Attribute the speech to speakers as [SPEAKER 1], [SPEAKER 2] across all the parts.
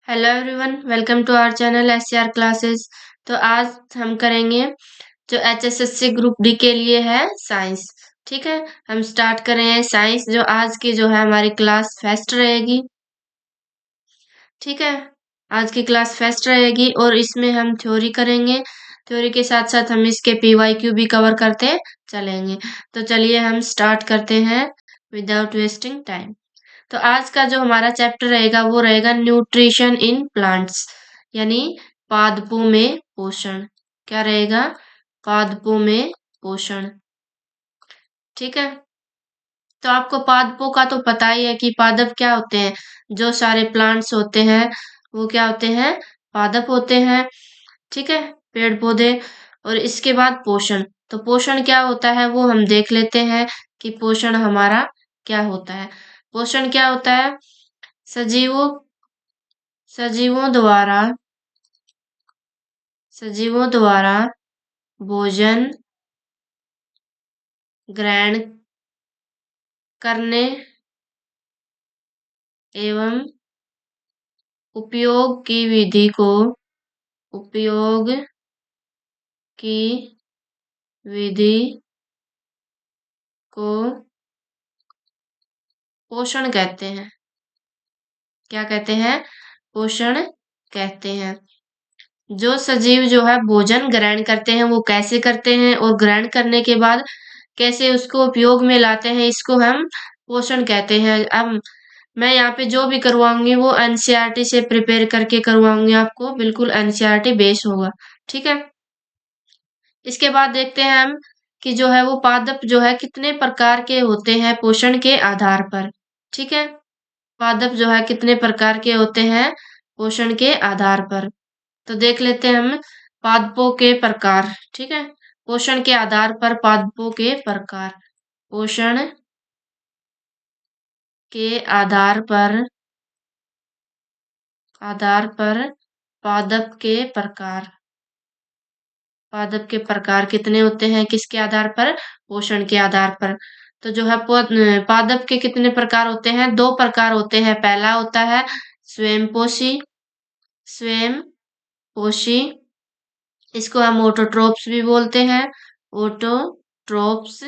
[SPEAKER 1] Hello everyone, welcome to our channel SCR classes. तो आज हम करेंगे जो एचएसएससी ग्रुप डी के लिए है साइंस। ठीक है, हम स्टार्ट कर रहे हैं साइंस। जो आज की जो है हमारी क्लास फेस्ट रहेगी। ठीक है, आज की क्लास फेस्ट रहेगी और इसमें हम थ्योरी करेंगे। थ्योरी के साथ साथ हम इसके पीवाईक्यू भी कवर करते चलेंगे। तो चलिए हम स्टार्ट करते हैं विदाउट वेस्टिंग टाइम। तो आज का जो हमारा चैप्टर रहेगा वो रहेगा न्यूट्रिशन इन प्लांट्स, यानी पादपों में पोषण। क्या रहेगा? पादपों में पोषण। ठीक है, तो आपको पादपों का तो पता ही है कि पादप क्या होते हैं। जो सारे प्लांट्स होते हैं वो क्या होते हैं? पादप होते हैं। ठीक है, पेड़ पौधे। और इसके बाद पोषण। तो पोषण क्या होता है वो हम देख लेते हैं कि पोषण हमारा क्या होता है। पोषण क्या होता है? सजीवों सजीवों द्वारा सजीवों द्वारा भोजन ग्रहण करने एवं उपयोग की विधि को उपयोग की विधि को पोषण कहते हैं। क्या कहते हैं? पोषण कहते हैं। जो सजीव जो है भोजन ग्रहण करते हैं वो कैसे करते हैं और ग्रहण करने के बाद कैसे उसको उपयोग में लाते हैं, इसको हम पोषण कहते हैं। अब मैं यहाँ पे जो भी करवाऊंगी वो एनसीईआरटी से प्रिपेयर करके करवाऊंगी आपको, बिल्कुल एनसीईआरटी बेस होगा। ठीक है, इसके बाद देखते हैं हम कि जो है वो पादप जो है कितने प्रकार के होते हैं पोषण के आधार पर। ठीक है, पादप जो है कितने प्रकार के होते हैं पोषण के आधार पर। तो देख लेते हैं हम पादपों के प्रकार। ठीक है, पोषण के आधार पर पादपों के प्रकार। पोषण के आधार पर पादप के प्रकार। पादप के प्रकार कितने होते हैं? किसके आधार पर? पोषण के आधार पर। तो जो है पादप के कितने प्रकार होते हैं? दो प्रकार होते हैं। पहला होता है स्वयंपोषी। स्वयंपोषी, इसको हम ऑटोट्रोप्स भी बोलते हैं। ऑटोट्रोप्स।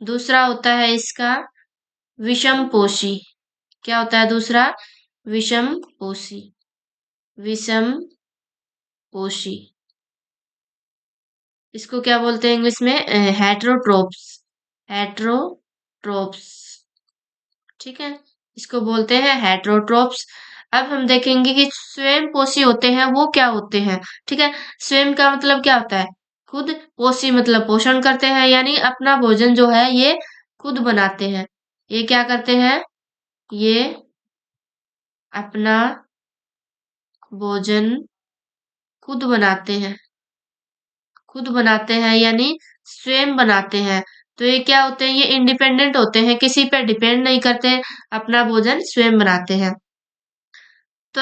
[SPEAKER 1] दूसरा होता है इसका विषमपोषी। क्या होता है दूसरा? विषमपोषी। विषमपोषी, इसको क्या बोलते हैं इंग्लिश में? हेट्रोट्रोप्स। हेट्रोट्रोप्स। ठीक है, इसको बोलते हैं हेट्रोट्रोप्स। अब हम देखेंगे कि स्वयं पोषी होते हैं वो क्या होते हैं। ठीक है, स्वयं का मतलब क्या होता है? खुद। पोषी मतलब पोषण करते हैं, यानी अपना भोजन जो है ये खुद बनाते हैं। ये क्या करते हैं? ये अपना भोजन खुद बनाते हैं। खुद बनाते हैं यानी स्वयं बनाते हैं। तो ये क्या होते हैं? ये इंडिपेंडेंट होते हैं, किसी पे डिपेंड नहीं करते, अपना भोजन स्वयं बनाते हैं। तो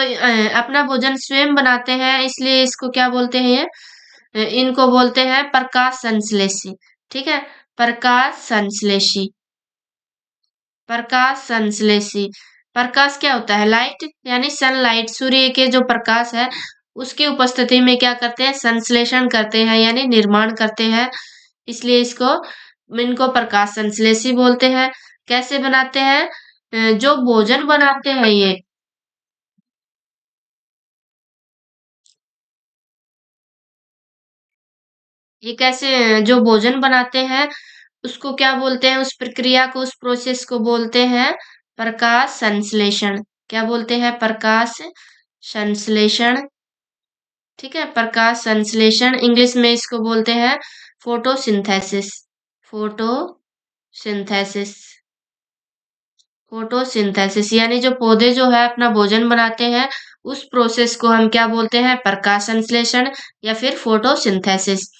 [SPEAKER 1] अपना भोजन स्वयं बनाते हैं, इसलिए इसको क्या बोलते हैं? इनको बोलते हैं प्रकाश संश्लेषी। ठीक है, प्रकाश संश्लेषी। प्रकाश संश्लेषी। प्रकाश क्या होता है? लाइट, यानी सनलाइट, सूर्य के जो प्रकाश है उसकी उपस्थिति में क्या करते हैं? संश्लेषण करते हैं, यानी निर्माण करते हैं। इसलिए इनको प्रकाश संश्लेषी बोलते हैं। कैसे बनाते हैं? जो भोजन बनाते हैं ये कैसे जो भोजन बनाते हैं उसको क्या बोलते हैं? उस प्रक्रिया को, उस प्रोसेस को बोलते हैं प्रकाश संश्लेषण। क्या बोलते हैं? प्रकाश संश्लेषण। ठीक है, प्रकाश संश्लेषण। इंग्लिश में इसको बोलते हैं फोटोसिंथेसिस। फोटोसिंथेसिस। फोटोसिंथेसिस, यानी जो पौधे जो है अपना भोजन बनाते हैं उस प्रोसेस को हम क्या बोलते हैं? प्रकाश संश्लेषण या फिर फोटोसिंथेसिस।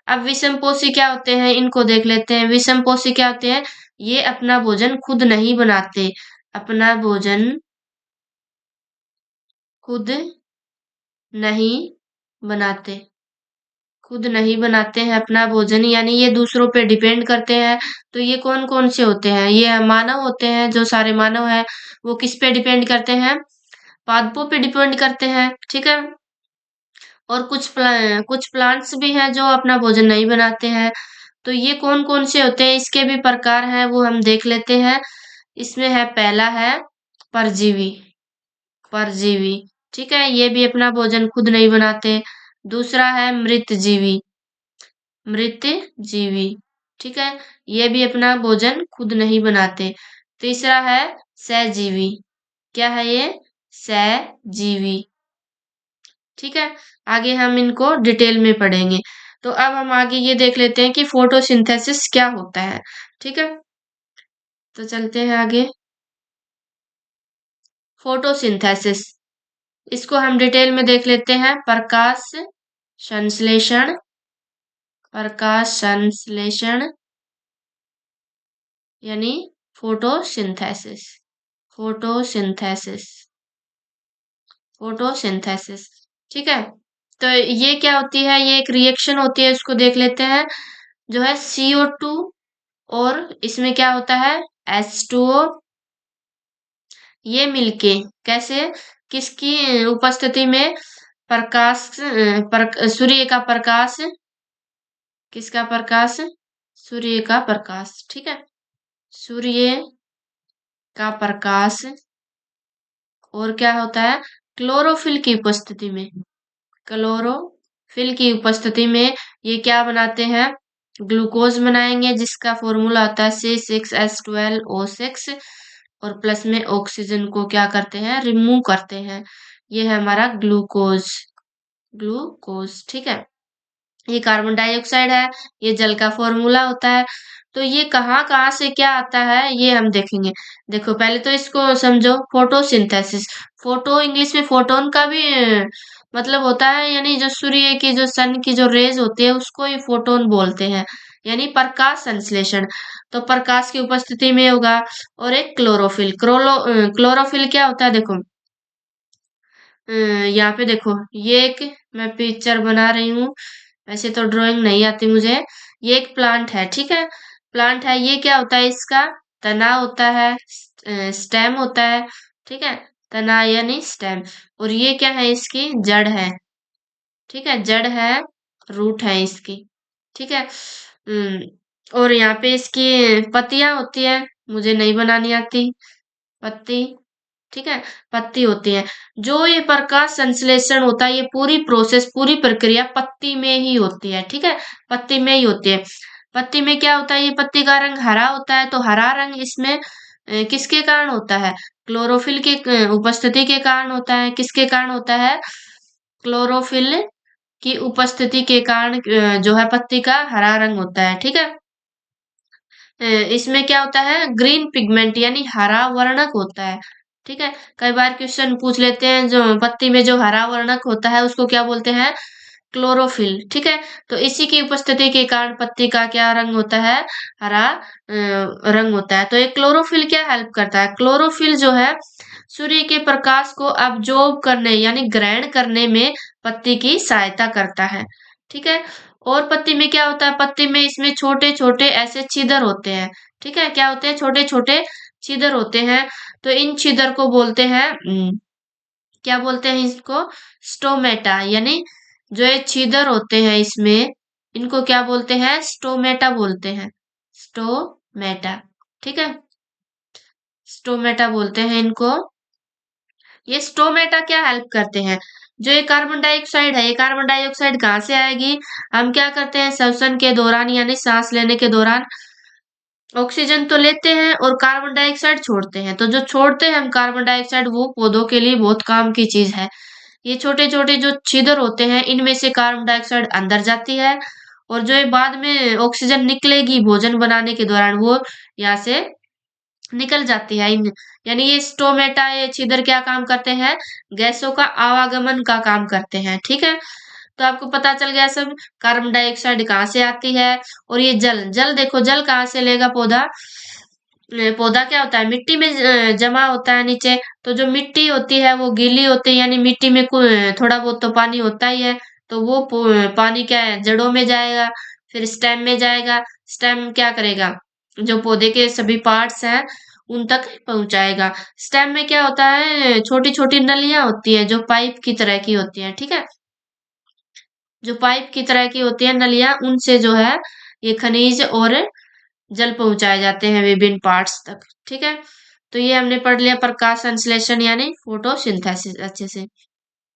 [SPEAKER 1] अब विषमपोषी क्या होते हैं इनको देख लेते हैं। विषमपोषी क्या होते हैं? ये अपना भोजन खुद नहीं बनाते। अपना भोजन खुद नहीं बनाते। खुद नहीं बनाते हैं अपना भोजन, यानी ये दूसरों पे डिपेंड करते हैं। तो ये कौन कौन से होते हैं? ये मानव होते हैं। जो सारे मानव हैं वो किस पे डिपेंड करते हैं? पादपों पे डिपेंड करते हैं, ठीक है। और कुछ प्लांट्स भी हैं जो अपना भोजन नहीं बनाते हैं। तो ये कौन कौन से होते हैं, इसके भी प्रकार हैं, वो हम देख लेते हैं। इसमें है, पहला है परजीवी। परजीवी, ठीक है, ये भी अपना भोजन खुद नहीं बनाते। दूसरा है मृतजीवी। मृतजीवी, ठीक है, ये भी अपना भोजन खुद नहीं बनाते। तीसरा है सहजीवी। क्या है ये? सहजीवी, ठीक है। आगे हम इनको डिटेल में पढ़ेंगे। तो अब हम आगे ये देख लेते हैं कि फोटोसिंथेसिस क्या होता है, ठीक है। तो चलते हैं आगे। फोटोसिंथेसिस, इसको हम डिटेल में देख लेते हैं। प्रकाश संश्लेषण। प्रकाश संश्लेषण यानी फोटोसिंथेसिस। फोटोसिंथेसिस, फोटोसिंथेसिस, ठीक है। तो ये क्या होती है? ये एक रिएक्शन होती है, उसको देख लेते हैं। जो है CO2 और इसमें क्या होता है? H2O, ये मिलके कैसे, किसकी उपस्थिति में? प्रकाश, सूर्य का प्रकाश, किसका प्रकाश? सूर्य का प्रकाश, ठीक है। सूर्य का प्रकाश, और क्या होता है? क्लोरोफिल की उपस्थिति में। क्लोरोफिल की उपस्थिति में ये क्या बनाते हैं? ग्लूकोज बनाएंगे, जिसका फॉर्मूला होता है C6H12O6, और प्लस में ऑक्सीजन को क्या करते हैं? रिमूव करते हैं। ये है हमारा ग्लूकोज। ग्लूकोज, ठीक है। ये कार्बन डाइऑक्साइड है, ये जल का फॉर्मूला होता है। तो ये कहाँ कहाँ से क्या आता है, ये हम देखेंगे। देखो, पहले तो इसको समझो, फोटोसिंथेसिस। फोटो इंग्लिश में फोटोन का भी मतलब होता है, यानी जो सूर्य की, जो सन की जो रेज होती है, उसको ही फोटोन बोलते हैं, यानी प्रकाश संश्लेषण। तो प्रकाश की उपस्थिति में होगा। और एक क्लोरोफिल। क्लोरोफिल क्या होता है? देखो, यहाँ पे देखो, ये एक मैं पिक्चर बना रही हूँ। वैसे तो ड्राइंग नहीं आती मुझे। ये एक प्लांट है, ठीक है। प्लांट है, ये क्या होता है? इसका तना होता है, स्टेम होता है, ठीक है। तना यानी स्टेम। और ये क्या है? इसकी जड़ है, ठीक है। जड़ है, रूट है इसकी, ठीक है। और यहाँ पे इसकी पत्तियां होती है, मुझे नहीं बनानी आती पत्ती, ठीक है। पत्ती होती है। जो ये प्रकाश संश्लेषण होता है, ये पूरी प्रोसेस, पूरी प्रक्रिया पत्ती में ही होती है, ठीक है। पत्ती में ही होती है। पत्ती में क्या होता है? ये पत्ती का रंग हरा होता है। तो हरा रंग इसमें किसके कारण होता है? क्लोरोफिल की उपस्थिति के कारण होता है। किसके कारण होता है? क्लोरोफिल की उपस्थिति के कारण जो है पत्ती का हरा रंग होता है, ठीक है। इसमें क्या होता है? ग्रीन पिगमेंट यानी हरा वर्णक होता है, ठीक है। कई बार क्वेश्चन पूछ लेते हैं, जो पत्ती में जो हरा वर्णक होता है उसको क्या बोलते हैं? क्लोरोफिल, ठीक है। तो इसी की उपस्थिति के कारण पत्ती का क्या रंग होता है? हरा रंग होता है। तो ये क्लोरोफिल क्या हेल्प करता है? क्लोरोफिल जो है सूर्य के प्रकाश को अब्जॉर्ब करने यानी ग्रहण करने में पत्ती की सहायता करता है, ठीक है। और पत्ती में क्या होता है? पत्ती में इसमें छोटे छोटे ऐसे छिद्र होते हैं, ठीक है। क्या होते हैं? छोटे छोटे छिद्र होते हैं। तो इन छिद्र को बोलते हैं, क्या बोलते हैं इसको? स्टोमेटा। यानी जो ये छिद्र होते हैं इसमें, इनको क्या बोलते हैं? स्टोमेटा बोलते हैं। स्टोमेटा, ठीक है। स्टोमेटा बोलते हैं इनको। ये स्टोमेटा क्या हेल्प करते हैं? जो ये कार्बन डाइऑक्साइड है, ये कार्बन डाइऑक्साइड कहाँ से आएगी? हम क्या करते हैं? श्वसन के दौरान यानी सांस लेने के दौरान ऑक्सीजन तो लेते हैं और कार्बन डाइऑक्साइड छोड़ते हैं। तो जो छोड़ते हैं हम कार्बन डाइऑक्साइड, वो पौधों के लिए बहुत काम की चीज है। ये छोटे छोटे जो छिद्र होते हैं, इनमें से कार्बन डाइऑक्साइड अंदर जाती है, और जो ये बाद में ऑक्सीजन निकलेगी भोजन बनाने के दौरान, वो यहाँ से निकल जाती है। इन यानी ये स्टोमेटा, ये छिद्र क्या काम करते हैं? गैसों का आवागमन का काम करते हैं, ठीक है। तो आपको पता चल गया सब, कार्बन डाइऑक्साइड कहाँ से आती है। और ये जल, जल देखो, जल कहाँ से लेगा पौधा? पौधा क्या होता है? मिट्टी में जमा होता है नीचे। तो जो मिट्टी होती है वो गीली होती है, यानी मिट्टी में थोड़ा बहुत तो पानी होता ही है। तो वो पानी क्या है? जड़ों में जाएगा, फिर स्टेम में जाएगा। स्टेम क्या करेगा? जो पौधे के सभी पार्ट्स हैं उन तक पहुंचाएगा। स्टेम में क्या होता है, छोटी छोटी नलियां होती है जो पाइप की तरह की होती है, ठीक है, जो पाइप की तरह की होती है नलियां, उनसे जो है ये खनिज और जल पहुंचाए जाते हैं विभिन्न पार्ट्स तक, ठीक है। तो ये हमने पढ़ लिया प्रकाश संश्लेषण यानी फोटोसिंथेसिस अच्छे से।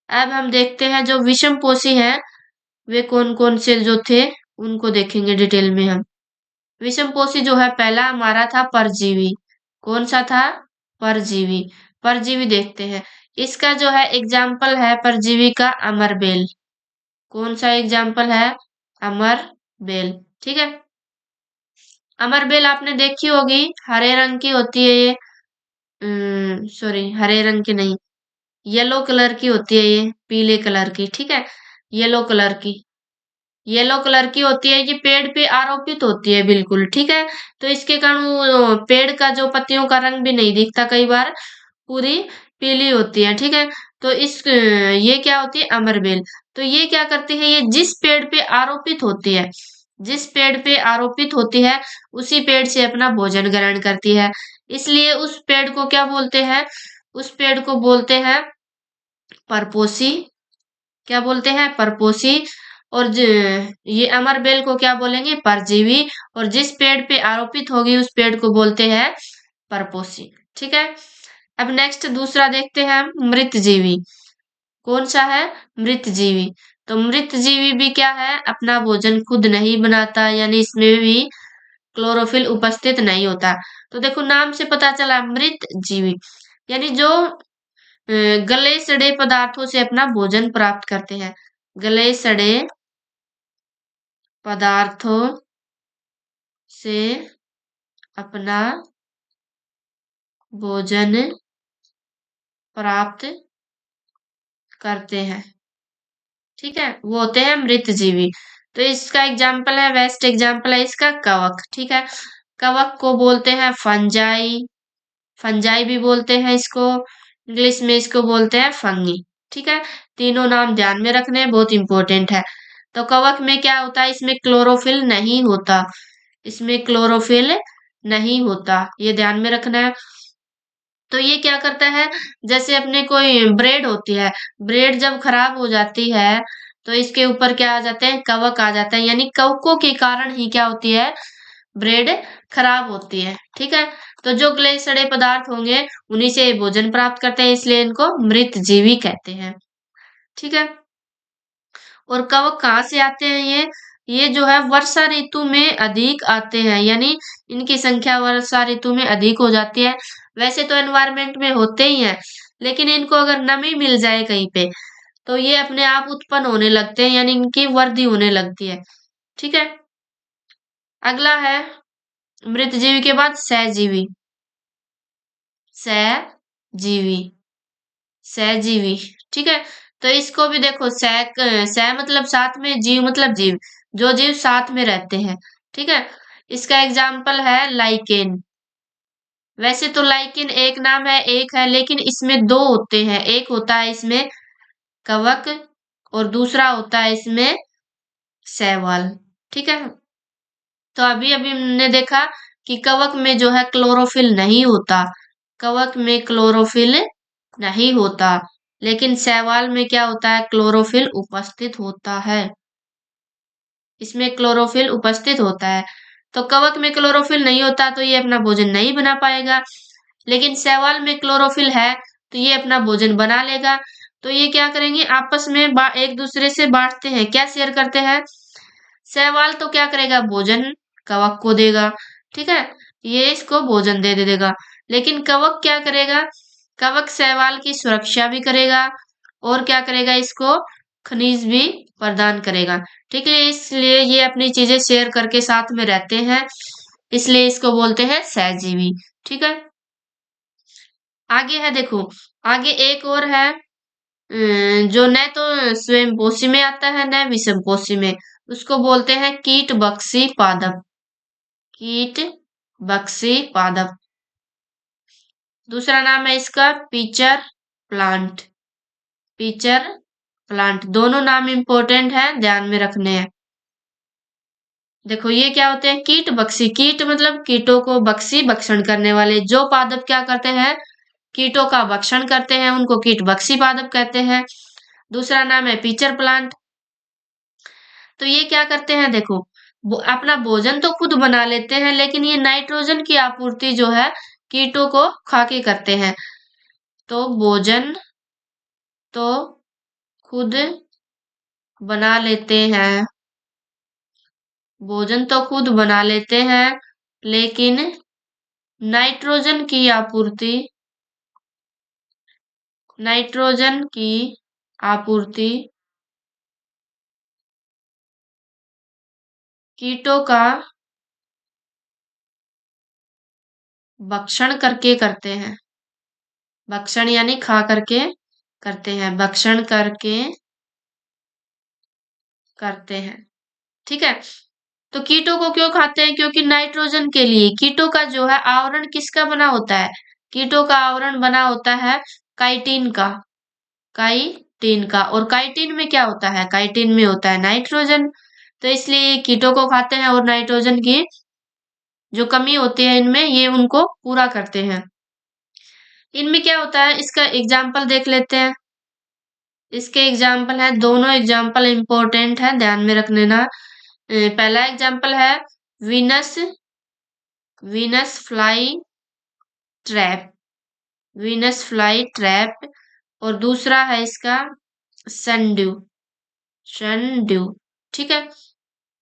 [SPEAKER 1] अब हम देखते हैं जो विषम पोषी है वे कौन कौन से जो थे उनको देखेंगे डिटेल में हम। विषम पोषी जो है पहला हमारा था परजीवी। कौन सा था? परजीवी। परजीवी देखते हैं, इसका जो है एग्जाम्पल है परजीवी का अमरबेल। कौन सा एग्जाम्पल है? अमरबेल, ठीक है। अमरबेल आपने देखी होगी, हरे रंग की होती है ये, सॉरी हरे रंग की नहीं, येलो कलर की होती है ये, पीले कलर की, ठीक है, येलो कलर की, येलो कलर की होती है, ये पेड़ पे आरोपित होती है बिल्कुल, ठीक है। तो इसके कारण वो पेड़ का जो पत्तियों का रंग भी नहीं दिखता, कई बार पूरी पीली होती है, ठीक है। तो ये क्या होती है? अमरबेल। तो ये क्या करती है, ये जिस पेड़ पे आरोपित होती है, जिस पेड़ पे आरोपित होती है उसी पेड़ से अपना भोजन ग्रहण करती है, इसलिए उस पेड़ को क्या बोलते हैं? उस पेड़ को बोलते हैं परपोषी। क्या बोलते हैं? परपोषी। और ये अमरबेल को क्या बोलेंगे? परजीवी। और जिस पेड़ पे आरोपित होगी उस पेड़ को बोलते हैं परपोषी, ठीक है। अब नेक्स्ट दूसरा देखते हैं हम, मृतजीवी। कौन सा है? मृतजीवी। तो मृतजीवी भी क्या है? अपना भोजन खुद नहीं बनाता, यानी इसमें भी क्लोरोफिल उपस्थित नहीं होता। तो देखो नाम से पता चला मृतजीवी, यानी जो गले सड़े पदार्थों से अपना भोजन प्राप्त करते हैं। गले सड़े पदार्थों से अपना भोजन प्राप्त करते हैं, ठीक है, वो होते हैं मृतजीवी। तो इसका एग्जाम्पल है, बेस्ट एग्जाम्पल है इसका कवक, ठीक है। कवक को बोलते हैं फंजाई, फंजाई भी बोलते हैं इसको, इंग्लिश में इसको बोलते हैं फंगी, ठीक है। तीनों नाम ध्यान में रखने हैं, बहुत इंपॉर्टेंट है। तो कवक में क्या होता है? इसमें क्लोरोफिल नहीं होता, इसमें क्लोरोफिल नहीं होता, ये ध्यान में रखना है। तो ये क्या करता है, जैसे अपने कोई ब्रेड होती है, ब्रेड जब खराब हो जाती है तो इसके ऊपर क्या आ जाते हैं? कवक आ जाते हैं, यानी कवकों के कारण ही क्या होती है? ब्रेड खराब होती है, ठीक है। तो जो गले सड़े पदार्थ होंगे उन्हीं से ये भोजन प्राप्त करते हैं, इसलिए इनको मृतजीवी कहते हैं, ठीक है। और कवक कहाँ से आते हैं? ये जो है वर्षा ऋतु में अधिक आते हैं, यानी इनकी संख्या वर्षा ऋतु में अधिक हो जाती है। वैसे तो एनवायरमेंट में होते ही हैं, लेकिन इनको अगर नमी मिल जाए कहीं पे तो ये अपने आप उत्पन्न होने लगते हैं, यानी इनकी वृद्धि होने लगती है, ठीक है। अगला है मृतजीवी के बाद सहजीवी। सहजीवी, सहजीवी, ठीक है। तो इसको भी देखो, सह मतलब साथ में, जीव मतलब जीव, जो जीव साथ में रहते हैं, ठीक है। इसका एग्जाम्पल है लाइकेन। वैसे तो लाइकेन एक नाम है, एक है, लेकिन इसमें दो होते हैं, एक होता है इसमें कवक और दूसरा होता है इसमें शैवाल, ठीक है। तो अभी अभी हमने देखा कि कवक में जो है क्लोरोफिल नहीं होता, कवक में क्लोरोफिल नहीं होता, लेकिन शैवाल में क्या होता है? क्लोरोफिल उपस्थित होता है, इसमें क्लोरोफिल उपस्थित होता है। तो कवक में क्लोरोफिल नहीं होता तो ये अपना भोजन नहीं बना पाएगा, लेकिन शैवाल में क्लोरोफिल है तो ये अपना भोजन बना लेगा। तो ये क्या करेंगे? आपस में एक दूसरे से बांटते हैं, क्या शेयर करते हैं? शैवाल तो क्या करेगा? भोजन कवक को देगा, ठीक है, ये इसको भोजन दे दे देगा। लेकिन कवक क्या करेगा? कवक शैवाल की सुरक्षा भी करेगा और क्या करेगा? इसको खनिज भी प्रदान करेगा, ठीक है। इसलिए ये अपनी चीजें शेयर करके साथ में रहते हैं, इसलिए इसको बोलते हैं सहजीवी, ठीक है। आगे है देखो, आगे एक और है, जो न तो स्वयंपोषी में आता है न विषमपोषी में, उसको बोलते हैं कीट बक्सी पादप, कीट बक्सी पादप। दूसरा नाम है इसका पीचर प्लांट, पीचर प्लांट। दोनों नाम इंपॉर्टेंट है, ध्यान में रखने हैं। देखो ये क्या होते हैं, कीट बक्सी। कीट मतलब कीटों को, बक्सी भक्षण करने वाले। जो पादप क्या करते हैं, कीटों का भक्षण करते हैं, उनको कीट बक्सी पादप कहते हैं। दूसरा नाम है पीचर प्लांट। तो ये क्या करते हैं, देखो अपना भोजन तो खुद बना लेते हैं, लेकिन ये नाइट्रोजन की आपूर्ति जो है कीटों को खा के करते हैं। तो भोजन तो खुद बना लेते हैं, भोजन तो खुद बना लेते हैं, लेकिन नाइट्रोजन की आपूर्ति, नाइट्रोजन की आपूर्ति कीटों का भक्षण करके करते हैं। भक्षण यानी खा करके करते हैं, भक्षण करके करते हैं। ठीक है। तो कीटों को क्यों खाते हैं, क्योंकि नाइट्रोजन के लिए। कीटों का जो है आवरण किसका बना होता है, कीटों का आवरण बना होता है काइटिन का, काइटिन का। और काइटिन में क्या होता है, काइटिन में होता है नाइट्रोजन। तो इसलिए कीटों को खाते हैं और नाइट्रोजन की जो कमी होती है इनमें, ये उनको पूरा करते हैं। इनमें क्या होता है, इसका एग्जाम्पल देख लेते हैं। इसके एग्जाम्पल है, दोनों एग्जाम्पल इंपॉर्टेंट है, ध्यान में रख लेना। पहला एग्जाम्पल है Venus, Venus fly trap, Venus fly trap. और दूसरा है इसका सनड्यू, सनड्यू। ठीक है।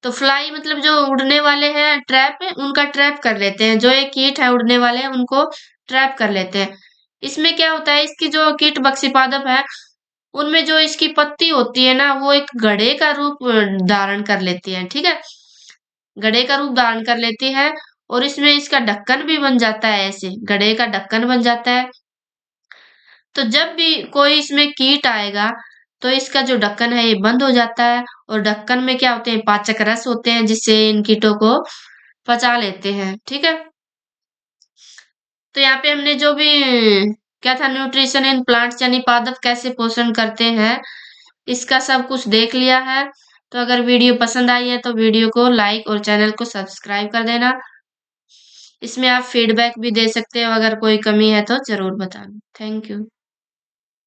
[SPEAKER 1] तो फ्लाई मतलब जो उड़ने वाले हैं, ट्रैप उनका ट्रैप कर लेते हैं। जो एक कीट है उड़ने वाले, उनको ट्रैप कर लेते हैं। इसमें क्या होता है, इसकी जो कीट बक्सी पादप है, उनमें जो इसकी पत्ती होती है ना, वो एक घड़े का रूप धारण कर लेती है। ठीक है, घड़े का रूप धारण कर लेती है। और इसमें इसका ढक्कन भी बन जाता है, ऐसे घड़े का ढक्कन बन जाता है। तो जब भी कोई इसमें कीट आएगा, तो इसका जो ढक्कन है ये बंद हो जाता है। और ढक्कन में क्या होते हैं, पाचक रस होते हैं, जिससे इन कीटों को पचा लेते हैं। ठीक है। तो यहाँ पे हमने जो भी क्या था, न्यूट्रिशन इन प्लांट्स यानी पादप कैसे पोषण करते हैं, इसका सब कुछ देख लिया है। तो अगर वीडियो पसंद आई है तो वीडियो को लाइक और चैनल को सब्सक्राइब कर देना। इसमें आप फीडबैक भी दे सकते हो, अगर कोई कमी है तो जरूर बताना। Thank you.